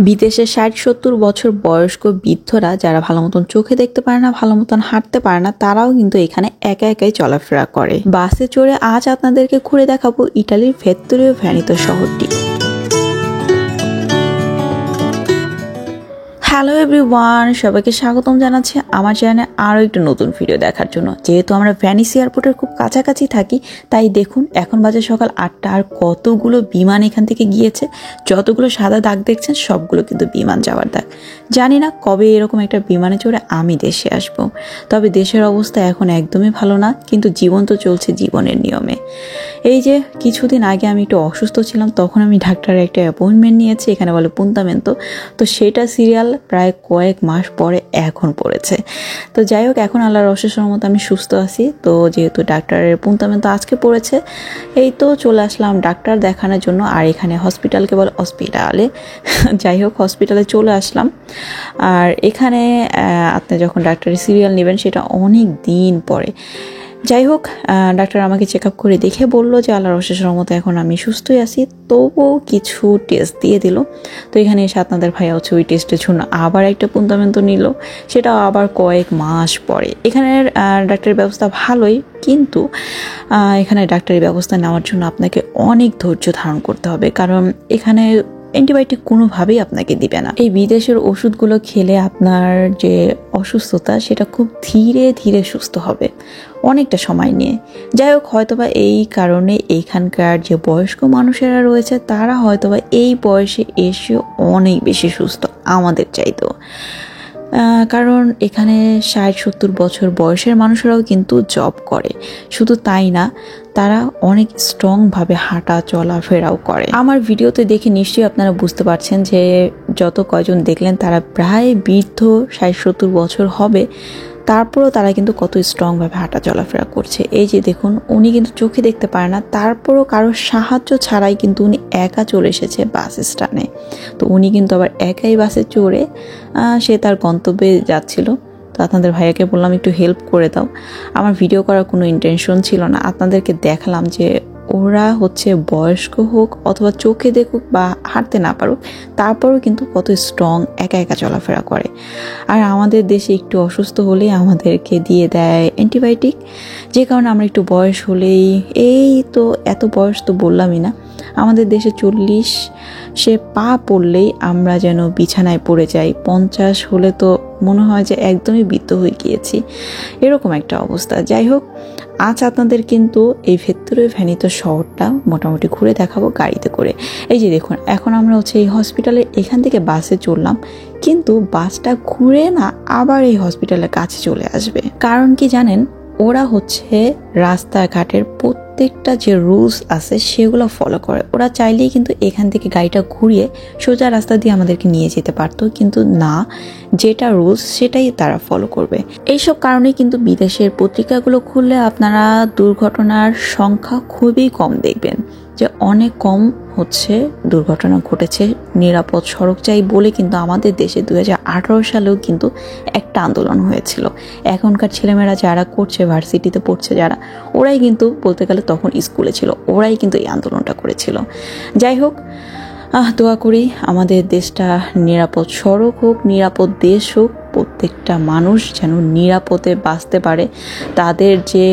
বিদেশে ৬০-৭০ বছর বয়স্ক বৃদ্ধরা যারা ভালো মতন চোখে দেখতে পারে না, ভালো মতন হাঁটতে পারে না, তারাও কিন্তু এখানে একা একাই চলাফেরা করে। বাসে চড়ে আজ আপনাদেরকে ঘুরে দেখাবো ইটালির ভেত্তরীয় ভেনিতো শহরটি। হ্যালো এভরিওয়ান, সবাইকে স্বাগতম জানাচ্ছি আমার চ্যানেলে আরও একটু নতুন ভিডিও দেখার জন্য। যেহেতু আমরা ভেনিস এয়ারপোর্টের খুব কাছাকাছি থাকি, তাই দেখুন এখন বাজে সকাল ৮টা আর কতগুলো বিমান এখান থেকে গিয়েছে। যতগুলো সাদা দাগ দেখছেন সবগুলো কিন্তু বিমান যাওয়ার দাগ। জানি না কবে এরকম একটা বিমানে চড়ে আমি দেশে আসব। তবে দেশের অবস্থা এখন একদমই ভালো না, কিন্তু জীবন তো চলছে জীবনের নিয়মে। এই যে কিছুদিন আগে আমি একটু অসুস্থ ছিলাম, তখন আমি ডাক্তারের একটা অ্যাপয়েন্টমেন্ট নিয়েছি, এখানে বলে পুন্তামেন্তো। তো সেটা সিরিয়াল প্রায় কয়েক মাস পরে এখন পড়েছে। তো যাই হোক, এখন আল্লাহর অশেষ রহমতে আমি সুস্থ আছি। তো যেহেতু ডাক্তারের পুন্তামেন্তো আজকে পড়েছে, এই তো চলে আসলাম ডাক্তার দেখানোর জন্য। আর এখানে হসপিটালকে বলে হসপিটালে, যাই হোক হসপিটালে চলে আসলাম। আর এখানে আপনি যখন ডাক্তারের সিরিয়াল নেবেন সেটা অনেক দিন পরে। যাই হোক, ডাক্তার আমাকে চেক আপ করে দেখে বললো যে আল্লাহর অশেষ রহমতে এখন আমি সুস্থই আছি। তবুও কিছু টেস্ট দিয়ে দিল। তো এখানে এসে আপনাদের ভাইয়া হচ্ছে ওই টেস্টের জন্য আবার একটা পুন্তামেন্তো নিল, সেটাও আবার কয়েক মাস পরে। এখানের ডাক্তারের ব্যবস্থা ভালোই, কিন্তু এখানে ডাক্তারি ব্যবস্থা নেওয়ার জন্য আপনাকে অনেক ধৈর্য ধারণ করতে হবে, কারণ এখানে অ্যান্টিবায়োটিক কোনোভাবেই আপনাকে দিবে না। এই বিদেশের ওষুধগুলো খেলে আপনার যে অসুস্থতা সেটা খুব ধীরে ধীরে সুস্থ হবে, অনেকটা সময় নিয়ে। যাই হোক, হয়তোবা এই কারণে এইখানকার যে বয়স্ক মানুষেরা রয়েছে তারা হয়তোবা এই বয়সে এসে অনেক বেশি সুস্থ আমাদের চাইতেও। কারণ এখানে ৬০-৭০ বছর বয়সের মানুষেরাও কিন্তু জব করে। শুধু তাই না, তারা অনেক স্ট্রংভাবে হাঁটা চলাফেরাও করে। আমার ভিডিওতে দেখে নিশ্চয়ই আপনারা বুঝতে পারছেন যে যত কয়জন দেখলেন তারা প্রায় বৃদ্ধ, ৬০-৭০ বছর হবে, তারপরেও তারা কিন্তু কত স্ট্রংভাবে হাঁটা চলাফেরা করছে। এই যে দেখুন, উনি কিন্তু চোখে দেখতে পারে না, তারপরও কারোর সাহায্য ছাড়াই কিন্তু উনি একা চলে এসেছে বাস স্ট্যান্ডে। তো উনি কিন্তু আবার একাই বাসে চড়ে সে তার গন্তব্যে যাচ্ছিল। তো আপনাদের ভাইয়াকে বললাম একটু হেল্প করে দাও। আমার ভিডিও করার কোনো ইন্টেনশন ছিল না, আপনাদেরকে দেখালাম যে ওরা হচ্ছে বয়স্ক হোক অথবা চোখে দেখুক বা হাঁটতে না পারুক, তারপরেও কিন্তু কত স্ট্রং একা একা চলাফেরা করে। আর আমাদের দেশে একটু অসুস্থ হলেই আমাদেরকে দিয়ে দেয় অ্যান্টিবায়োটিক, যে কারণে আমরা একটু বয়স হলেই, এই তো এত বয়স তো বললামই না, আমাদের দেশে 40 সে পা পড়লেই আমরা যেন বিছানায় পড়ে যাই। 50 হলে তো মনে হয় যে একদমই বৃদ্ধ হয়ে গিয়েছি, এরকম একটা অবস্থা। যাই হোক, আজ আপনাদের কিন্তু এই ভেত্তরীয় ভেনিতো শহরটা মোটামুটি ঘুরে দেখাবো গাড়িতে করে। এই যে দেখুন, এখন আমরা হচ্ছে এই হসপিটালের এখান থেকে বাসে চললাম, কিন্তু বাসটা ঘুরে না আবার এই হসপিটালের কাছে চলে আসবে। কারণ কি জানেন, ওরা হচ্ছে রাস্তাঘাটের প্রত্যেকটা যে রুলস আছে সেগুলো ফলো করে। ওরা চাইলেই কিন্তু এখান থেকে গাড়িটা ঘুরিয়ে সোজা রাস্তা দিয়ে আমাদেরকে নিয়ে যেতে পারতো, কিন্তু না, যেটা রুলস সেটাই তারা ফলো করবে। এইসব কারণে কিন্তু বিদেশের পত্রিকাগুলো খুললে আপনারা দুর্ঘটনার সংখ্যা খুবই কম দেখবেন, যে অনেক কম হচ্ছে দুর্ঘটনা ঘটেছে। নিরাপদ সড়ক চাই বলে কিন্তু আমাদের দেশে 2018 সালেও কিন্তু একটা আন্দোলন হয়েছিল। এখনকার ছেলেমেয়েরা যারা করছে, ভার্সিটিতে পড়ছে যারা, ওরাই কিন্তু বলতে গেলে তখন স্কুলে ছিল, ওরাই কিন্তু এই আন্দোলনটা করেছিল। যাই হোক, দোয়া করি আমাদের দেশটা নিরাপদ সড়ক হোক, নিরাপদ দেশ হোক, প্রত্যেকটা মানুষ যেন নিরাপদে বাঁচতে পারে, তাদের যে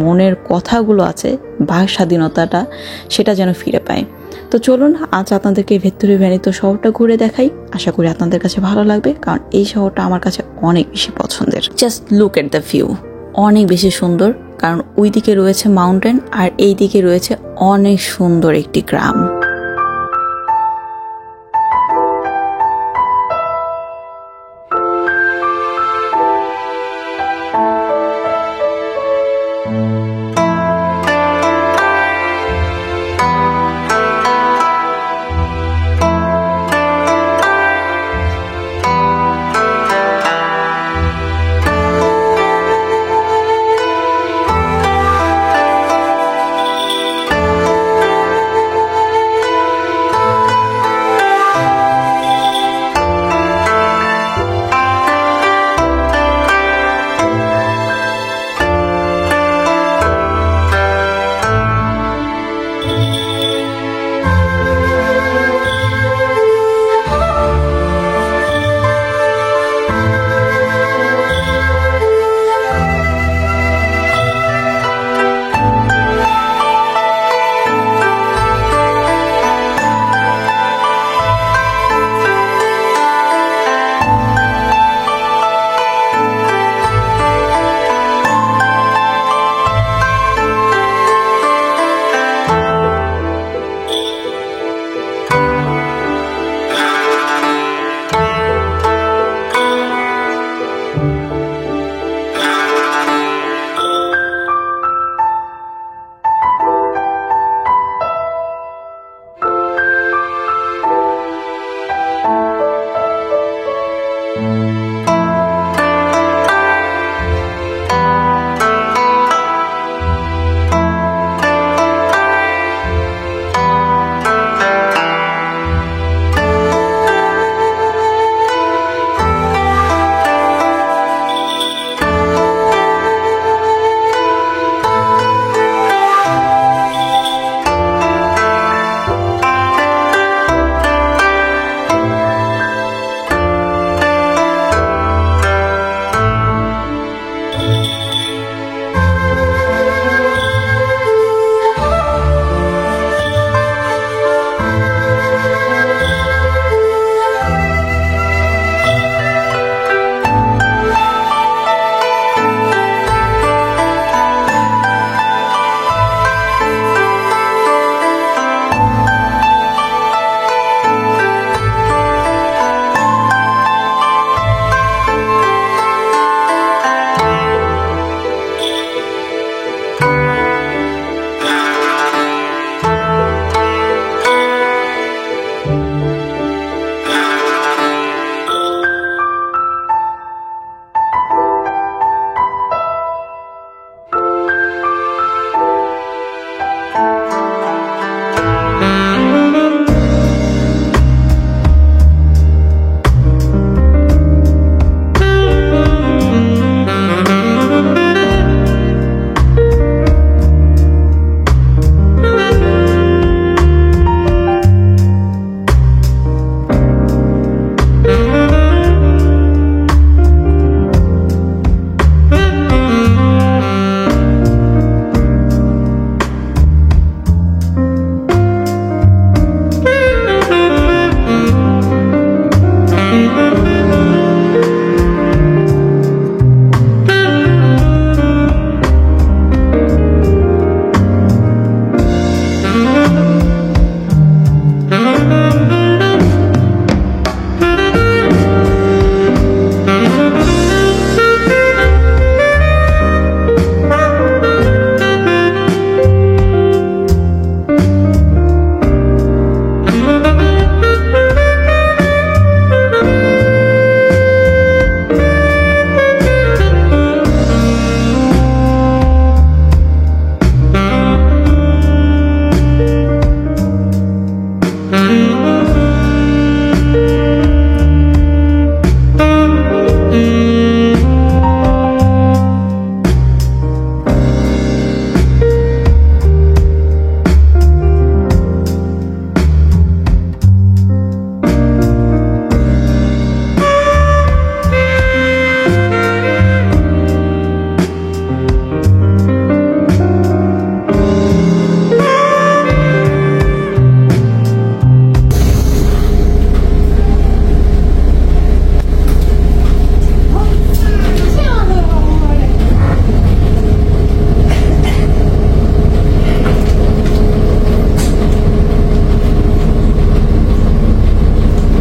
মনের কথাগুলো আছে, বাক স্বাধীনতাটা, সেটা যেন ফিরে পায়। তো চলুন আজ আপনাদেরকে ভেত্তরীয় ভেনিতো শহরটা ঘুরে দেখাই। আশা করি আপনাদের কাছে ভালো লাগবে, কারণ এই শহরটা আমার কাছে অনেক বেশি পছন্দের। Just look at the view, অনেক বেশি সুন্দর, কারণ ওই দিকে রয়েছে মাউন্টেন আর এই দিকে রয়েছে অনেক সুন্দর একটি গ্রাম।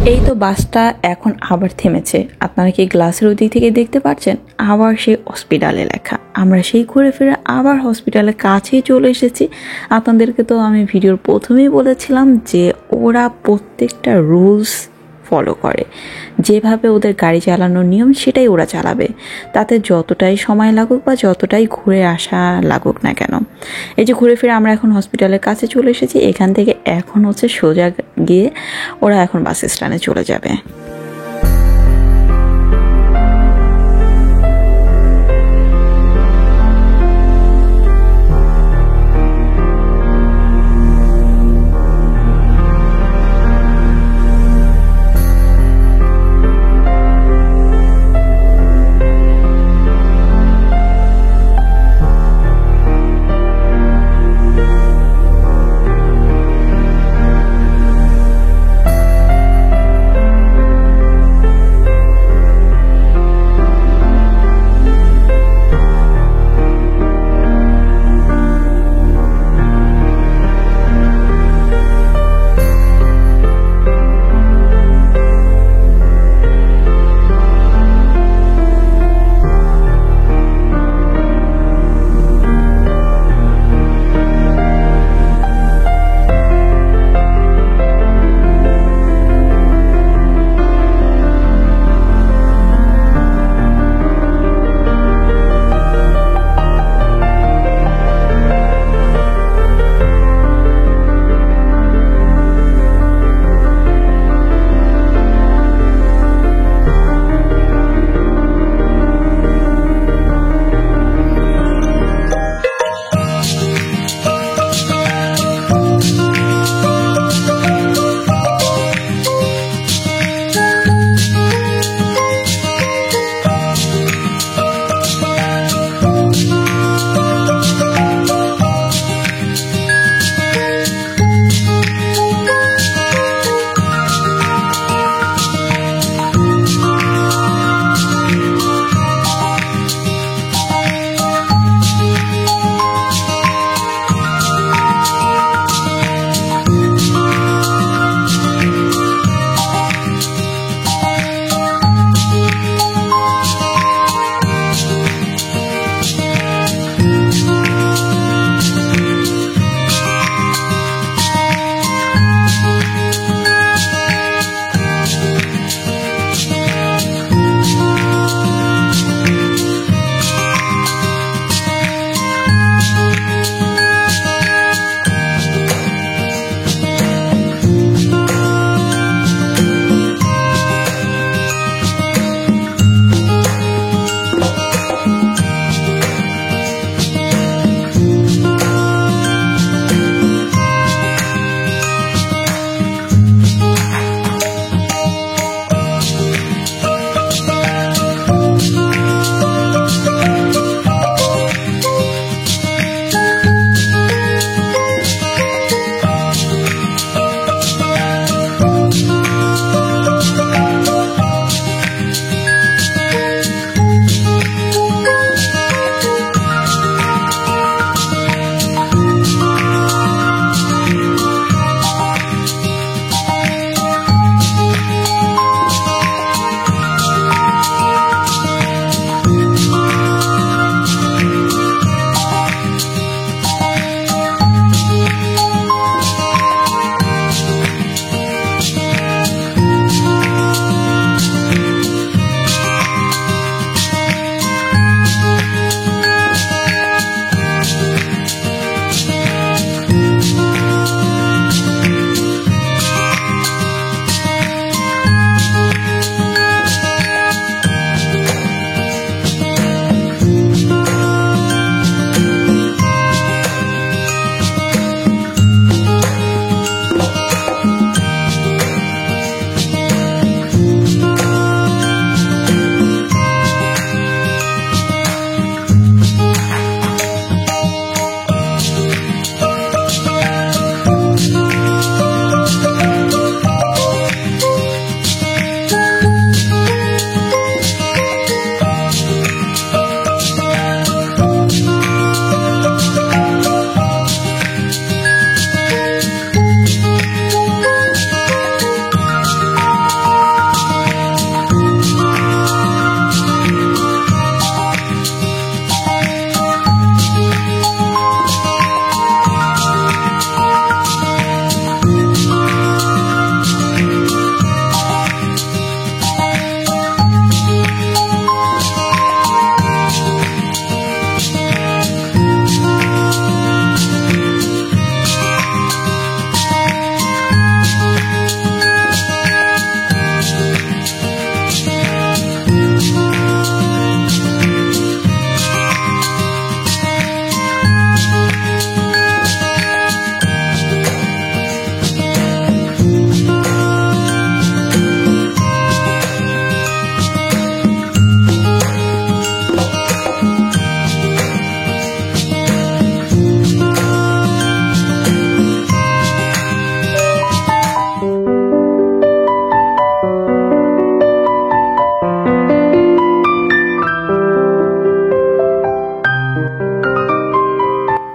এই তো বাসটা এখন আবার থেমেছে। আপনারা কি গ্লাসের ওই দিক থেকে দেখতে পাচ্ছেন? আবার সেই হসপিটালে লেখা। আমরা সেই ঘুরে ফিরে আবার হসপিটালের কাছেই চলে এসেছি। আপনাদেরকে তো আমি ভিডিওর প্রথমেই বলেছিলাম যে ওরা প্রত্যেকটা রুলস ফলো করে, যেভাবে ওদের গাড়ি চালানোর নিয়ম সেটাই ওরা চালাবে, তাতে যতটাই সময় লাগুক বা যতটাই ঘুরে আসা লাগুক না কেন। এই যে ঘুরে ফিরে আমরা এখন হসপিটালের কাছে চলে এসেছি। এখান থেকে এখন হচ্ছে সোজা গিয়ে ওরা এখন বাস স্ট্যান্ডে চলে যাবে।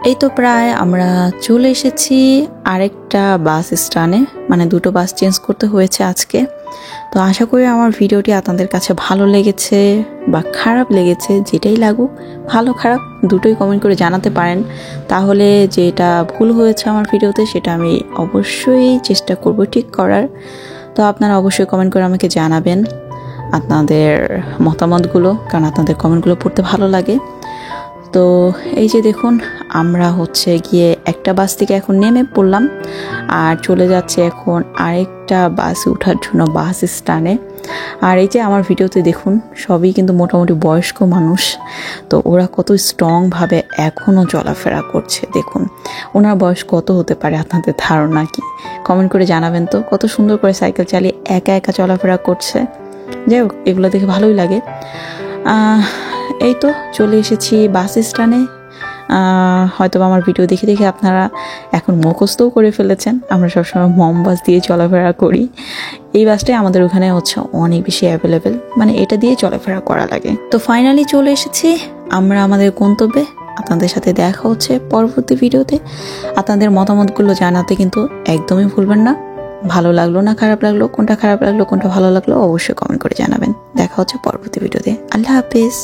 এই তো প্রায় আমরা চলে এসেছি আরেকটা বাস স্ট্যান্ডে, মানে দুটো বাস চেঞ্জ করতে হয়েছে আজকে। তো আশা করি আমার ভিডিওটি আপনাদের কাছে ভালো লেগেছে বা খারাপ লেগেছে, যেটাই লাগুক, ভালো খারাপ দুটোই কমেন্ট করে জানাতে পারেন। তাহলে যেটা ভুল হয়েছে আমার ভিডিওতে সেটা আমি অবশ্যই চেষ্টা করব ঠিক করার। তো আপনারা অবশ্যই কমেন্ট করে আমাকে জানাবেন আপনাদের মতামতগুলো, কারণ আপনাদের কমেন্টগুলো পড়তে ভালো লাগে। তো এই যে দেখুন, আমরা হচ্ছে গিয়ে একটা বাস থেকে এখন নেমে পড়লাম আর চলে যাচ্ছে এখন আরেকটা বাসে ওঠার জন্য বাস স্ট্যান্ডে। আর এই যে আমার ভিডিওতে দেখুন, সবই কিন্তু মোটামুটি বয়স্ক মানুষ। তো ওরা কত স্ট্রংভাবে এখনও চলাফেরা করছে। দেখুন ওনার বয়স কত হতে পারে, আপনাদের ধারণা কি? কমেন্ট করে জানাবেন তো। কত সুন্দর করে সাইকেল চালিয়ে একা একা চলাফেরা করছে। যাই হোক, এগুলো দেখে ভালোই লাগে। এই তো চলে এসেছি বাস স্ট্যান্ডে। হয়তো আমার ভিডিও দেখে দেখে আপনারা এখন মুখস্থও করে ফেলেছেন। আমরা সবসময় মম বাস দিয়ে চলাফেরা করি। এই বাসটাই আমাদের ওখানে হচ্ছে অনেক বেশি অ্যাভেলেবেল, মানে এটা দিয়ে চলাফেরা করা লাগে। তো ফাইনালি চলে এসেছি আমরা আমাদের গন্তব্যে। আপনাদের সাথে দেখা হচ্ছে পরবর্তী ভিডিওতে। আপনাদের মতামতগুলো জানাতে কিন্তু একদমই ভুলবেন না। ভালো লাগলো না খারাপ লাগলো, কোনটা খারাপ লাগলো কোনটা ভালো লাগলো অবশ্যই কমেন্ট করে জানাবেন। দেখা হচ্ছে পরবর্তী ভিডিওতে। আল্লাহ হাফেজ।